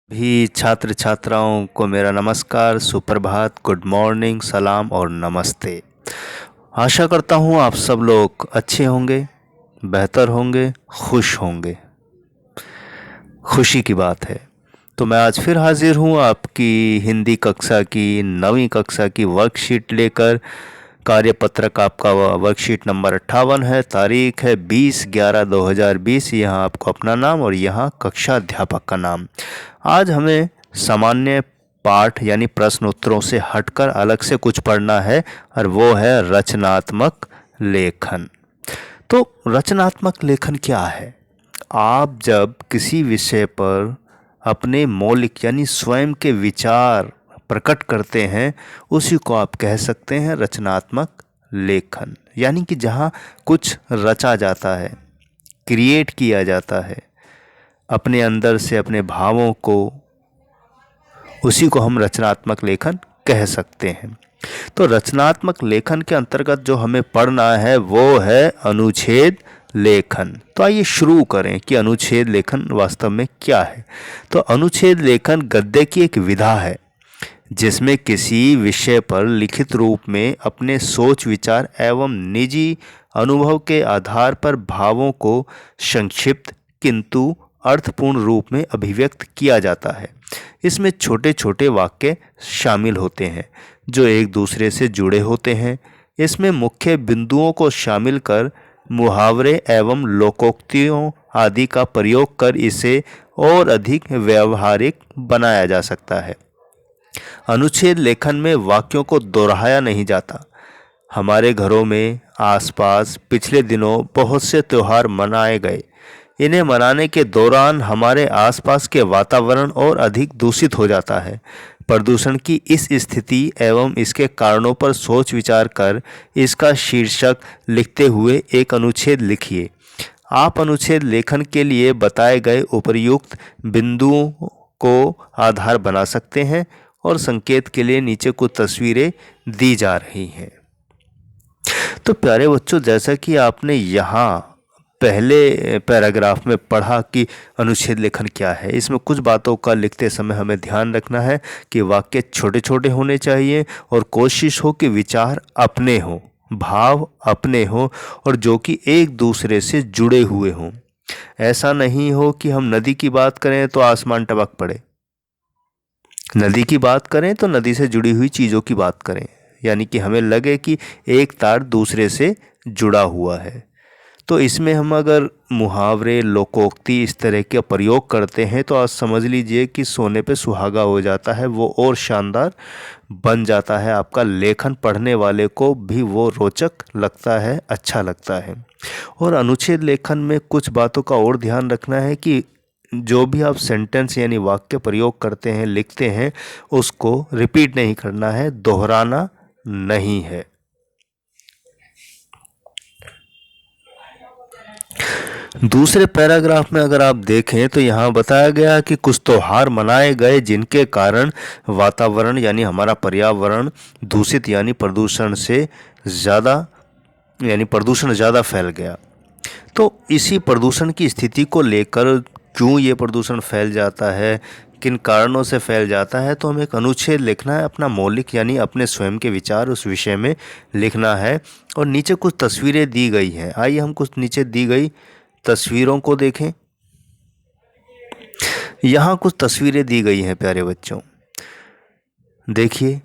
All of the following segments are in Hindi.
भी छात्र छात्राओं को मेरा नमस्कार, सुप्रभात, गुड मॉर्निंग, सलाम और नमस्ते। आशा करता हूँ आप सब लोग अच्छे होंगे, बेहतर होंगे, खुश होंगे। खुशी की बात है। तो मैं आज फिर हाजिर हूँ आपकी हिंदी कक्षा की 9वीं कक्षा की वर्कशीट लेकर। कार्यपत्रक आपका वर्कशीट नंबर 58 है। तारीख है 20/11/2020। यहाँ आपको अपना नाम और यहाँ कक्षा अध्यापक का नाम। आज हमें सामान्य पाठ यानी प्रश्न उत्तरों से हटकर अलग से कुछ पढ़ना है और वो है रचनात्मक लेखन। तो रचनात्मक लेखन क्या है? आप जब किसी विषय पर अपने मौलिक यानी स्वयं के विचार प्रकट करते हैं, उसी को आप कह सकते हैं रचनात्मक लेखन। यानी कि जहाँ कुछ रचा जाता है, क्रिएट किया जाता है अपने अंदर से अपने भावों को, उसी को हम रचनात्मक लेखन कह सकते हैं। तो रचनात्मक लेखन के अंतर्गत जो हमें पढ़ना है वो है अनुच्छेद लेखन। तो आइए शुरू करें कि अनुच्छेद लेखन वास्तव में क्या है। तो अनुच्छेद लेखन गद्य की एक विधा है जिसमें किसी विषय पर लिखित रूप में अपने सोच विचार एवं निजी अनुभव के आधार पर भावों को संक्षिप्त किंतु अर्थपूर्ण रूप में अभिव्यक्त किया जाता है। इसमें छोटे छोटे वाक्य शामिल होते हैं जो एक दूसरे से जुड़े होते हैं। इसमें मुख्य बिंदुओं को शामिल कर मुहावरे एवं लोकोक्तियों आदि का प्रयोग कर इसे और अधिक व्यावहारिक बनाया जा सकता है। अनुच्छेद लेखन में वाक्यों को दोहराया नहीं जाता। हमारे घरों में आसपास पिछले दिनों बहुत से त्योहार मनाए गए। इन्हें मनाने के दौरान हमारे आसपास के वातावरण और अधिक दूषित हो जाता है। प्रदूषण की इस स्थिति एवं इसके कारणों पर सोच विचार कर इसका शीर्षक लिखते हुए एक अनुच्छेद लिखिए। आप अनुच्छेद लेखन के लिए बताए गए उपर्युक्त बिंदुओं को आधार बना सकते हैं और संकेत के लिए नीचे कुछ तस्वीरें दी जा रही हैं। तो प्यारे बच्चों, जैसा कि आपने यहाँ पहले पैराग्राफ में पढ़ा कि अनुच्छेद लेखन क्या है, इसमें कुछ बातों का लिखते समय हमें ध्यान रखना है कि वाक्य छोटे छोटे होने चाहिए और कोशिश हो कि विचार अपने हों, भाव अपने हों और जो कि एक दूसरे से जुड़े हुए हों। ऐसा नहीं हो कि हम नदी की बात करें तो आसमान टपक पड़े, नदी की बात करें तो नदी से जुड़ी हुई चीज़ों की बात करें, यानी कि हमें लगे कि एक तार दूसरे से जुड़ा हुआ है। तो इसमें हम अगर मुहावरे लोकोक्ति इस तरह के प्रयोग करते हैं तो आज समझ लीजिए कि सोने पे सुहागा हो जाता है, वो और शानदार बन जाता है। आपका लेखन पढ़ने वाले को भी वो रोचक लगता है, अच्छा लगता है। और अनुच्छेद लेखन में कुछ बातों का और ध्यान रखना है कि जो भी आप सेंटेंस यानी वाक्य प्रयोग करते हैं, लिखते हैं, उसको रिपीट नहीं करना है, दोहराना नहीं है। दूसरे पैराग्राफ में अगर आप देखें तो यहाँ बताया गया कि कुछ त्योहार मनाए गए जिनके कारण वातावरण यानी हमारा पर्यावरण दूषित यानी प्रदूषण ज़्यादा फैल गया। तो इसी प्रदूषण की स्थिति को लेकर क्यों ये प्रदूषण फैल जाता है, किन कारणों से फैल जाता है, तो हमें एक अनुच्छेद लिखना है, अपना मौलिक यानी अपने स्वयं के विचार उस विषय में लिखना है। और नीचे कुछ तस्वीरें दी गई हैं। आइए हम कुछ नीचे दी गई तस्वीरों को देखें। यहाँ कुछ तस्वीरें दी गई हैं प्यारे बच्चों, देखिए।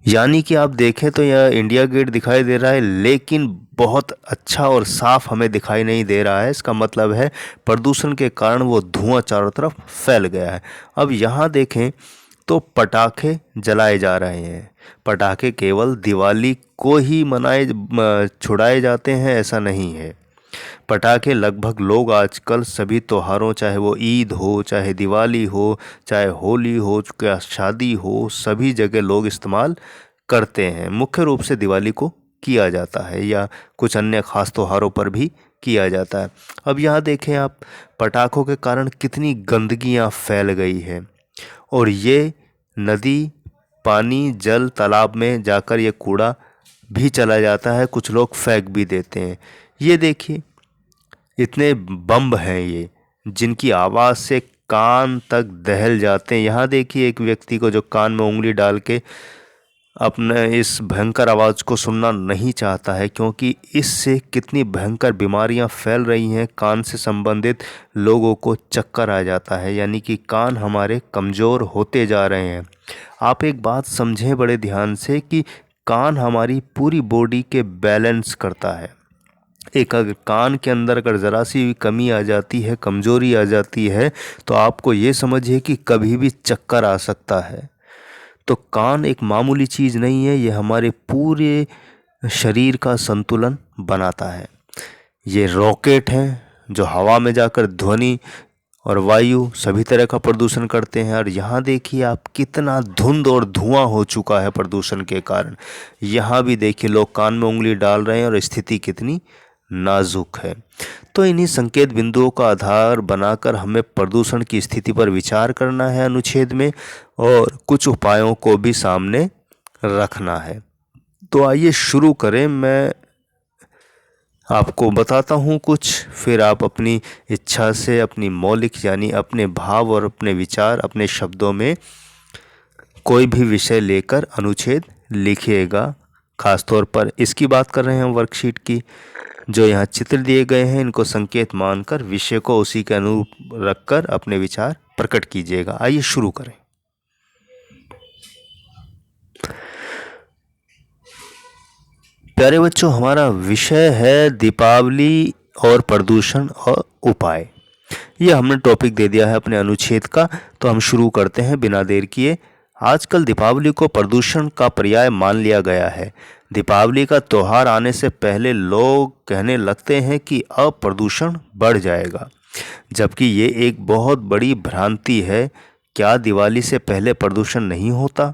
यानी कि आप देखें तो यह इंडिया गेट दिखाई दे रहा है, लेकिन बहुत अच्छा और साफ हमें दिखाई नहीं दे रहा है। इसका मतलब है प्रदूषण के कारण वो धुआं चारों तरफ फैल गया है। अब यहाँ देखें तो पटाखे जलाए जा रहे हैं। पटाखे केवल दिवाली को ही छुड़ाए जाते हैं, ऐसा नहीं है। पटाखे लगभग लोग आजकल सभी त्योहारों, चाहे वो ईद हो, चाहे दिवाली हो, चाहे होली हो, क्या शादी हो, सभी जगह लोग इस्तेमाल करते हैं। मुख्य रूप से दिवाली को किया जाता है या कुछ अन्य खास त्योहारों पर भी किया जाता है। अब यहाँ देखें आप, पटाखों के कारण कितनी गंदगियाँ फैल गई है और ये नदी, पानी, जल, तालाब में जाकर ये कूड़ा भी चला जाता है। कुछ लोग फेंक भी देते हैं। ये देखिए, इतने बम्ब हैं ये, जिनकी आवाज़ से कान तक दहल जाते हैं। यहाँ देखिए एक व्यक्ति को जो कान में उंगली डाल के अपने इस भयंकर आवाज़ को सुनना नहीं चाहता है, क्योंकि इससे कितनी भयंकर बीमारियां फैल रही हैं। कान से संबंधित लोगों को चक्कर आ जाता है, यानी कि कान हमारे कमज़ोर होते जा रहे हैं। आप एक बात समझें बड़े ध्यान से कि कान हमारी पूरी बॉडी के बैलेंस करता है। एक अगर कान के अंदर अगर ज़रा सी भी कमी आ जाती है, कमज़ोरी आ जाती है, तो आपको ये समझिए कि कभी भी चक्कर आ सकता है। तो कान एक मामूली चीज़ नहीं है, ये हमारे पूरे शरीर का संतुलन बनाता है। ये रॉकेट हैं जो हवा में जाकर ध्वनि और वायु सभी तरह का प्रदूषण करते हैं। और यहाँ देखिए आप कितना धुंध और धुआं हो चुका है प्रदूषण के कारण। यहाँ भी देखिए लोग कान में उंगली डाल रहे हैं और स्थिति कितनी नाजुक है। तो इन्हीं संकेत बिंदुओं का आधार बनाकर हमें प्रदूषण की स्थिति पर विचार करना है अनुच्छेद में, और कुछ उपायों को भी सामने रखना है। तो आइए शुरू करें। मैं आपको बताता हूँ कुछ, फिर आप अपनी इच्छा से अपनी मौलिक यानी अपने भाव और अपने विचार अपने शब्दों में कोई भी विषय लेकर अनुच्छेद लिखिएगा। खासतौर पर इसकी बात कर रहे हैं हम वर्कशीट की। जो यहाँ चित्र दिए गए हैं इनको संकेत मानकर विषय को उसी के अनुरूप रखकर अपने विचार प्रकट कीजिएगा। आइए शुरू करें। प्यारे बच्चों, हमारा विषय है दीपावली और प्रदूषण और उपाय। ये हमने टॉपिक दे दिया है अपने अनुच्छेद का, तो हम शुरू करते हैं बिना देर किए। आजकल दीपावली को प्रदूषण का पर्याय मान लिया गया है। दीपावली का त्यौहार आने से पहले लोग कहने लगते हैं कि अब प्रदूषण बढ़ जाएगा, जबकि ये एक बहुत बड़ी भ्रांति है। क्या दिवाली से पहले प्रदूषण नहीं होता?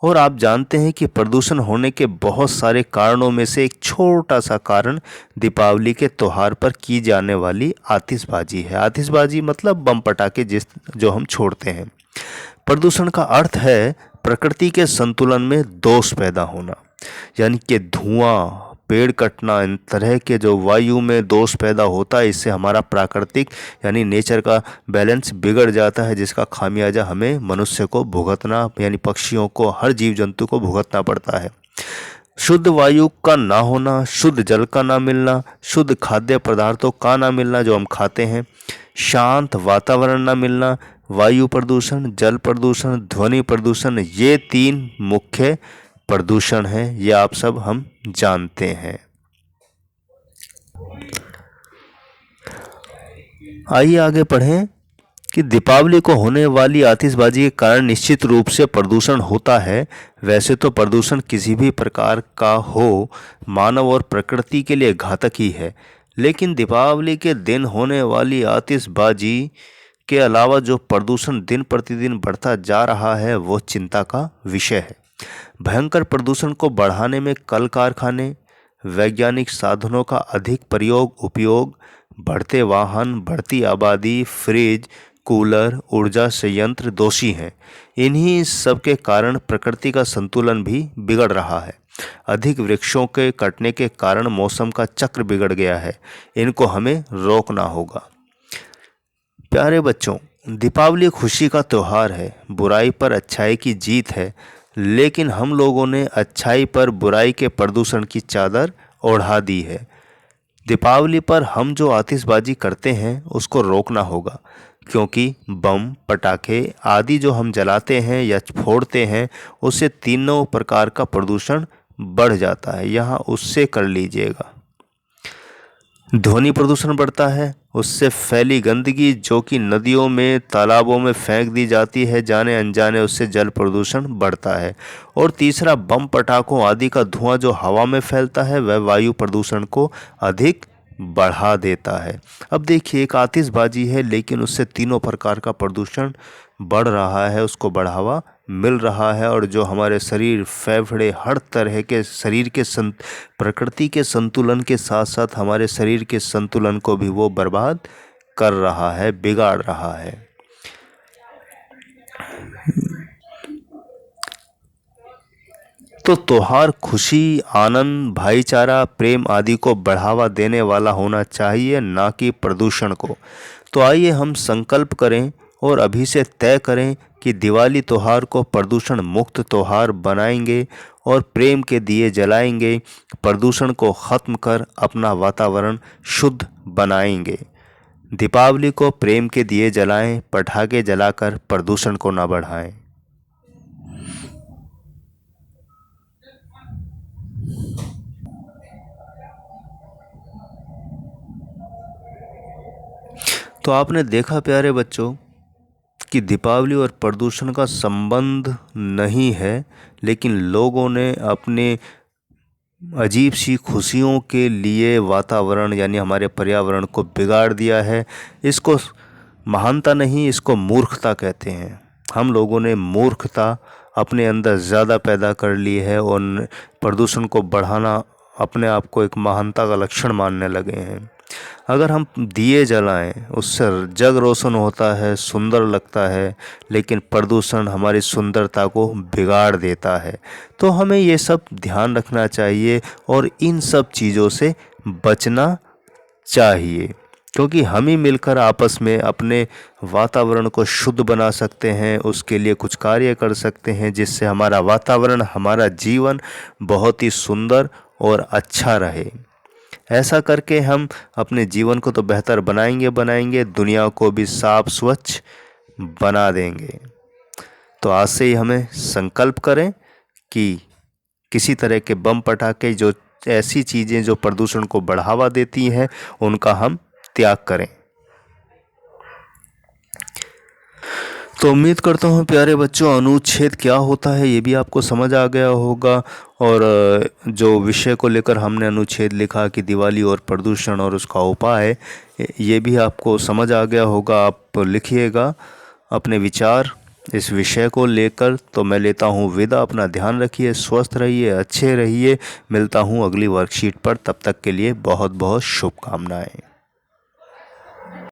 और आप जानते हैं कि प्रदूषण होने के बहुत सारे कारणों में से एक छोटा सा कारण दीपावली के त्यौहार पर की जाने वाली आतिशबाजी है। आतिशबाजी मतलब बम पटाखे जो हम छोड़ते हैं। प्रदूषण का अर्थ है प्रकृति के संतुलन में दोष पैदा होना, यानी कि धुआं, पेड़ कटना, इन तरह के जो वायु में दोष पैदा होता है, इससे हमारा प्राकृतिक यानी नेचर का बैलेंस बिगड़ जाता है, जिसका खामियाजा हमें मनुष्य को भुगतना यानी पक्षियों को, हर जीव जंतु को भुगतना पड़ता है। शुद्ध वायु का ना होना, शुद्ध जल का ना मिलना, शुद्ध खाद्य पदार्थों का ना मिलना जो हम खाते हैं, शांत वातावरण ना मिलना, वायु प्रदूषण, जल प्रदूषण, ध्वनि प्रदूषण, ये 3 मुख्य प्रदूषण है। ये आप सब हम जानते हैं। आइए आगे पढ़ें कि दीपावली को होने वाली आतिशबाजी के कारण निश्चित रूप से प्रदूषण होता है। वैसे तो प्रदूषण किसी भी प्रकार का हो मानव और प्रकृति के लिए घातक ही है, लेकिन दीपावली के दिन होने वाली आतिशबाजी के अलावा जो प्रदूषण दिन प्रतिदिन बढ़ता जा रहा है वो चिंता का विषय है। भयंकर प्रदूषण को बढ़ाने में कल कारखाने, वैज्ञानिक साधनों का अधिक उपयोग, बढ़ते वाहन, बढ़ती आबादी, फ्रिज, कूलर, ऊर्जा संयंत्र दोषी हैं। इन्हीं सब के कारण प्रकृति का संतुलन भी बिगड़ रहा है। अधिक वृक्षों के कटने के कारण मौसम का चक्र बिगड़ गया है। इनको हमें रोकना होगा। प्यारे बच्चों, दीपावली खुशी का त्यौहार है, बुराई पर अच्छाई की जीत है, लेकिन हम लोगों ने अच्छाई पर बुराई के प्रदूषण की चादर ओढ़ा दी है। दीपावली पर हम जो आतिशबाजी करते हैं उसको रोकना होगा, क्योंकि बम, पटाखे आदि जो हम जलाते हैं या फोड़ते हैं उससे 3 प्रकार का प्रदूषण बढ़ जाता है। यहाँ उससे कर लीजिएगा। ध्वनि प्रदूषण बढ़ता है, उससे फैली गंदगी जो कि नदियों में, तालाबों में फेंक दी जाती है जाने अनजाने, उससे जल प्रदूषण बढ़ता है। और तीसरा, बम पटाखों आदि का धुआं जो हवा में फैलता है वह वायु प्रदूषण को अधिक बढ़ा देता है। अब देखिए एक आतिशबाजी है, लेकिन उससे 3 प्रकार का प्रदूषण बढ़ रहा है, उसको बढ़ावा मिल रहा है। और जो हमारे शरीर, फेफड़े, हर तरह के शरीर के प्रकृति के संतुलन के साथ साथ हमारे शरीर के संतुलन को भी वो बर्बाद कर रहा है, बिगाड़ रहा है। तो त्योहार खुशी, आनंद, भाईचारा, प्रेम आदि को बढ़ावा देने वाला होना चाहिए, ना कि प्रदूषण को। तो आइए हम संकल्प करें और अभी से तय करें कि दिवाली त्यौहार को प्रदूषण मुक्त त्यौहार बनाएंगे और प्रेम के दिए जलाएंगे, प्रदूषण को ख़त्म कर अपना वातावरण शुद्ध बनाएंगे। दीपावली को प्रेम के दिए जलाएं, पटाखे जलाकर प्रदूषण को ना बढ़ाएं। तो आपने देखा प्यारे बच्चों कि दीपावली और प्रदूषण का संबंध नहीं है, लेकिन लोगों ने अपने अजीब सी खुशियों के लिए वातावरण यानी हमारे पर्यावरण को बिगाड़ दिया है। इसको महानता नहीं, इसको मूर्खता कहते हैं। हम लोगों ने मूर्खता अपने अंदर ज़्यादा पैदा कर ली है और प्रदूषण को बढ़ाना अपने आप को एक महानता का लक्षण मानने लगे हैं। अगर हम दिए जलाएं, उससे जग रोशन होता है, सुंदर लगता है, लेकिन प्रदूषण हमारी सुंदरता को बिगाड़ देता है। तो हमें ये सब ध्यान रखना चाहिए और इन सब चीज़ों से बचना चाहिए, क्योंकि हम ही मिलकर आपस में अपने वातावरण को शुद्ध बना सकते हैं, उसके लिए कुछ कार्य कर सकते हैं, जिससे हमारा वातावरण, हमारा जीवन बहुत ही सुंदर और अच्छा रहे। ऐसा करके हम अपने जीवन को तो बेहतर बनाएंगे, दुनिया को भी साफ स्वच्छ बना देंगे। तो आज से ही हमें संकल्प करें कि किसी तरह के बम पटाखे, जो ऐसी चीज़ें जो प्रदूषण को बढ़ावा देती हैं, उनका हम त्याग करें। तो उम्मीद करता हूँ प्यारे बच्चों, अनुच्छेद क्या होता है ये भी आपको समझ आ गया होगा, और जो विषय को लेकर हमने अनुच्छेद लिखा कि दिवाली और प्रदूषण और उसका उपाय, ये भी आपको समझ आ गया होगा। आप लिखिएगा अपने विचार इस विषय को लेकर। तो मैं लेता हूँ विदा। अपना ध्यान रखिए, स्वस्थ रहिए, अच्छे रहिए। मिलता हूँ अगली वर्कशीट पर। तब तक के लिए बहुत बहुत शुभकामनाएं।